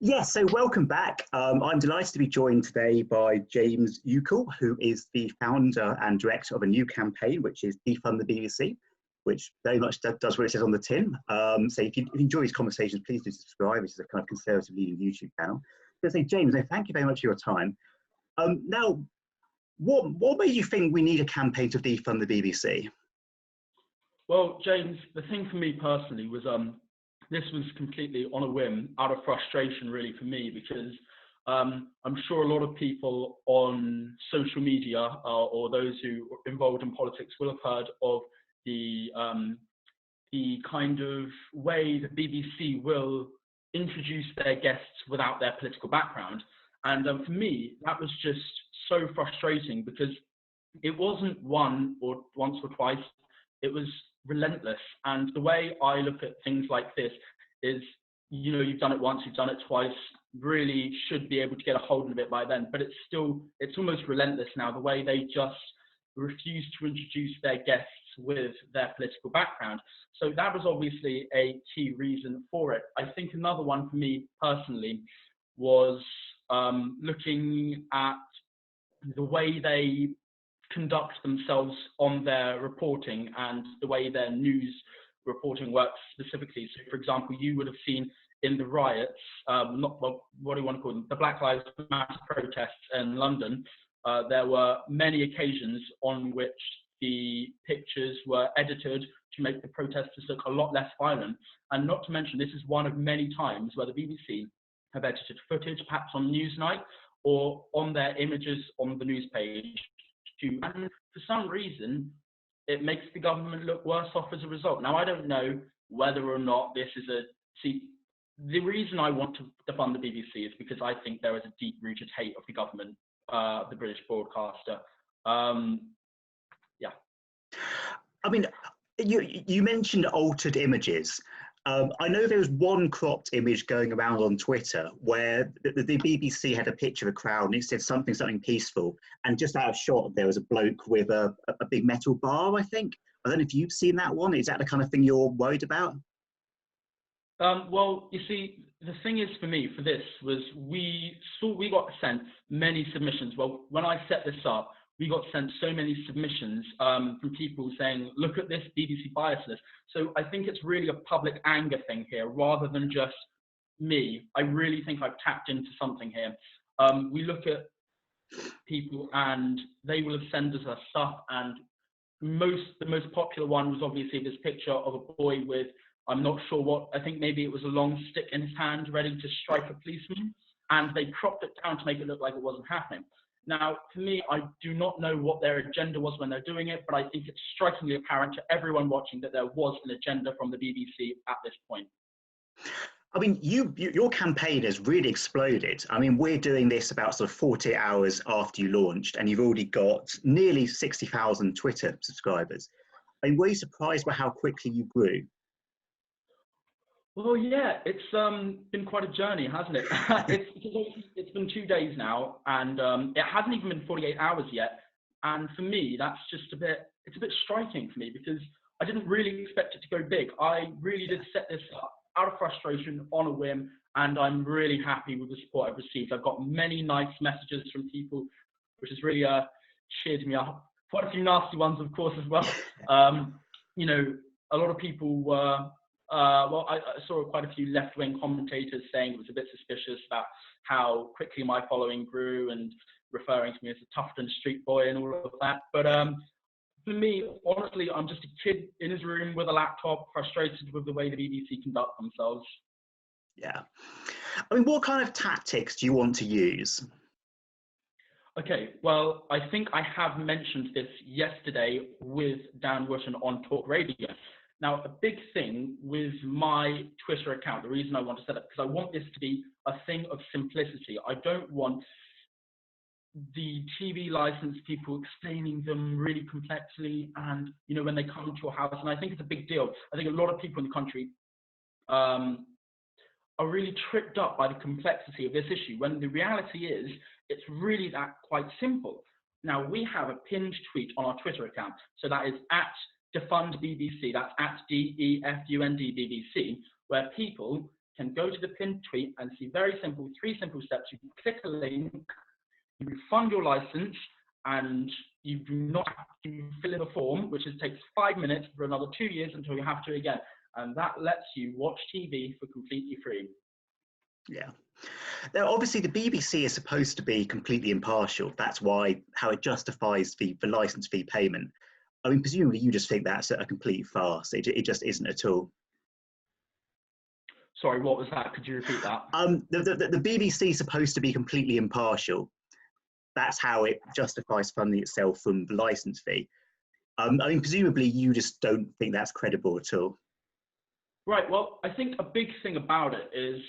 Yes, so welcome back. I'm delighted to be joined today by James Euchel, who is the founder and director of a new campaign, which is Defund the BBC, which very much does what it says on the tin. So if you enjoy these conversations, please do subscribe. It's a kind of conservative leading YouTube channel. So say, James, thank you very much for your time. Now, what made you think we need a campaign to defund the BBC? Well, James, the thing for me personally was this was completely on a whim, out of frustration really for me, because I'm sure a lot of people on social media or those who are involved in politics will have heard of the kind of way the BBC will introduce their guests without their political background. And for me, that was just so frustrating because it wasn't once or twice, it was relentless. And the way I look at things like this is, you know, you've done it once, you've done it twice, really should be able to get a hold of it by then. But it's almost relentless now, the way they just refuse to introduce their guests with their political background. So that was obviously a key reason for it. I think another one for me personally was looking at the way they conduct themselves on their reporting and the way their news reporting works specifically. So, for example, you would have seen in the riots, what do you want to call them, the Black Lives Matter protests in London, there were many occasions on which the pictures were edited to make the protesters look a lot less violent. And not to mention, this is one of many times where the BBC have edited footage, perhaps on Newsnight or on their images on the news page, and for some reason, it makes the government look worse off as a result. Now, I don't know whether or not this is the reason I want to defund the BBC is because I think there is a deep-rooted hate of the government, the British broadcaster. Yeah. I mean, you mentioned altered images. I know there was one cropped image going around on Twitter where the BBC had a picture of a crowd and it said something peaceful, and just out of shot there was a bloke with a big metal bar, I think. I don't know if you've seen that one. Is that the kind of thing you're worried about? Well, you see, the thing is for me, for this, was we got sent many submissions. Well, when I set this up, we got sent so many submissions from people saying, look at this BBC bias list. So I think it's really a public anger thing here rather than just me. I really think I've tapped into something here. We look at people and they will have sent us stuff, and the most popular one was obviously this picture of a boy with, I'm not sure what, I think maybe it was a long stick in his hand ready to strike a policeman, and they cropped it down to make it look like it wasn't happening. Now, for me, I do not know what their agenda was when they're doing it, but I think it's strikingly apparent to everyone watching that there was an agenda from the BBC at this point. I mean, your campaign has really exploded. I mean, we're doing this about sort of 48 hours after you launched, and you've already got nearly 60,000 Twitter subscribers. I mean, were you surprised by how quickly you grew? Well, yeah, it's been quite a journey, hasn't it? It's been 2 days now, and it hasn't even been 48 hours yet. And for me, that's just it's a bit striking for me because I didn't really expect it to go big. I really did set this up out of frustration on a whim, and I'm really happy with the support I've received. I've got many nice messages from people, which has really cheered me up. Quite a few nasty ones, of course, as well. You know, a lot of people were. I saw quite a few left-wing commentators saying it was a bit suspicious about how quickly my following grew and referring to me as a Tufton street boy and all of that. But for me, honestly, I'm just a kid in his room with a laptop, frustrated with the way the BBC conduct themselves. Yeah. I mean, what kind of tactics do you want to use? Okay, well, I think I have mentioned this yesterday with Dan Wootton on Talk Radio. Now, a big thing with my Twitter account, the reason I want to set it, because I want this to be a thing of simplicity. I don't want the TV license people explaining them really complexly and, you know, when they come to your house, and I think it's a big deal. I think a lot of people in the country are really tripped up by the complexity of this issue, when the reality is it's really that quite simple. Now, we have a pinned tweet on our Twitter account, so that is @defund BBC, that's @DEFUND BBC, where people can go to the pinned tweet and see very simple, 3 simple steps. You can click a link, you refund your license, and you do not have to fill in the form, which takes 5 minutes for another 2 years until you have to again. And that lets you watch TV for completely free. Yeah. Now, obviously, the BBC is supposed to be completely impartial. That's why how it justifies the license fee payment. I mean, presumably you just think that's a complete farce. It just isn't at all. Sorry, what was that? Could you repeat that? The BBC is supposed to be completely impartial. That's how it justifies funding itself from the license fee. I mean, presumably you just don't think that's credible at all. Right, well, I think a big thing about it is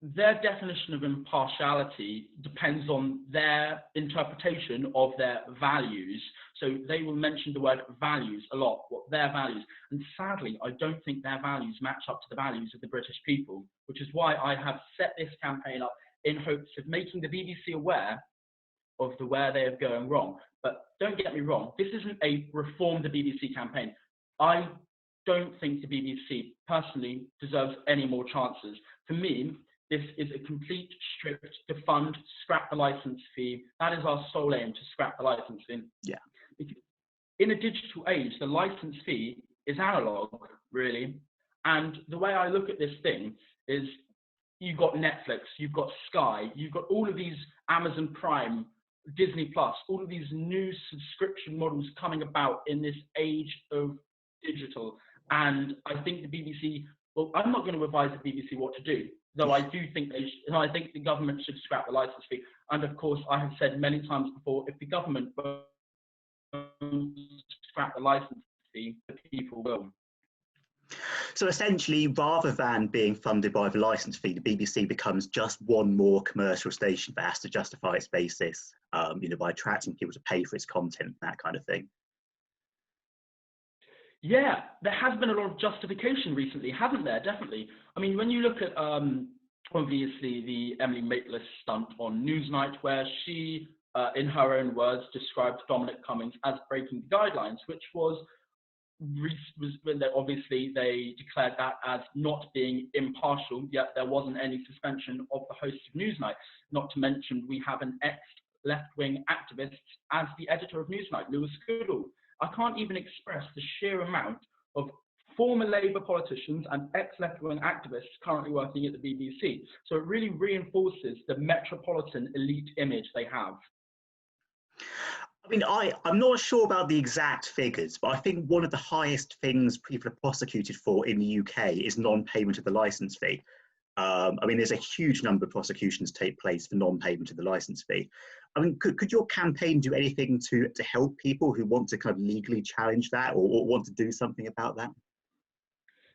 their definition of impartiality depends on their interpretation of their values. So they will mention the word values a lot, what their values. And sadly, I don't think their values match up to the values of the British people, which is why I have set this campaign up in hopes of making the BBC aware of where they are going wrong. But don't get me wrong, this isn't a reform the BBC campaign. I don't think the BBC personally deserves any more chances. For me, this is a complete, strict, defund, scrap the license fee. That is our sole aim, to scrap the license fee. Yeah. Because in a digital age, the license fee is analog, really. And the way I look at this thing is you've got Netflix, you've got Sky, you've got all of these Amazon Prime, Disney Plus, all of these new subscription models coming about in this age of digital. And I think the BBC, well, I'm not going to advise the BBC what to do, though I do think I think the government should scrap the license fee. And of course, I have said many times before, if the government won't scrap the license fee, the people will. So essentially, rather than being funded by the license fee, the BBC becomes just one more commercial station that has to justify its basis, by attracting people to pay for its content, that kind of thing. Yeah, there has been a lot of justification recently, hasn't there? Definitely. I mean, when you look at obviously the Emily Maitlis stunt on Newsnight, where she, in her own words, described Dominic Cummings as breaking the guidelines, which was when obviously they declared that as not being impartial, yet there wasn't any suspension of the host of Newsnight. Not to mention, we have an ex-left-wing activist as the editor of Newsnight, Lewis Goodall. I can't even express the sheer amount of former Labour politicians and ex-left-wing activists currently working at the BBC. So it really reinforces the metropolitan elite image they have. I mean, I'm not sure about the exact figures, but I think one of the highest things people are prosecuted for in the UK is non-payment of the licence fee. I mean, there's a huge number of prosecutions take place for non-payment of the licence fee. I mean, could your campaign do anything to help people who want to kind of legally challenge that or want to do something about that?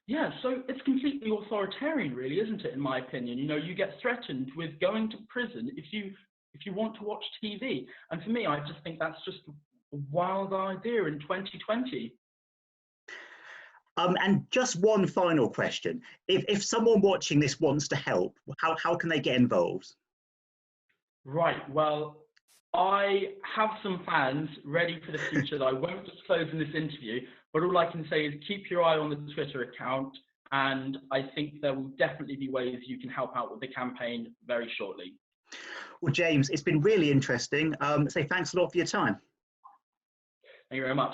Yeah, so it's completely authoritarian, really, isn't it, in my opinion? You know, you get threatened with going to prison if you want to watch TV. And for me, I just think that's just a wild idea in 2020. And just one final question. If someone watching this wants to help, how can they get involved? Right, well, I have some plans ready for the future that I won't disclose in this interview, but all I can say is keep your eye on the Twitter account, and I think there will definitely be ways you can help out with the campaign very shortly. Well, James, it's been really interesting. So thanks a lot for your time. Thank you very much.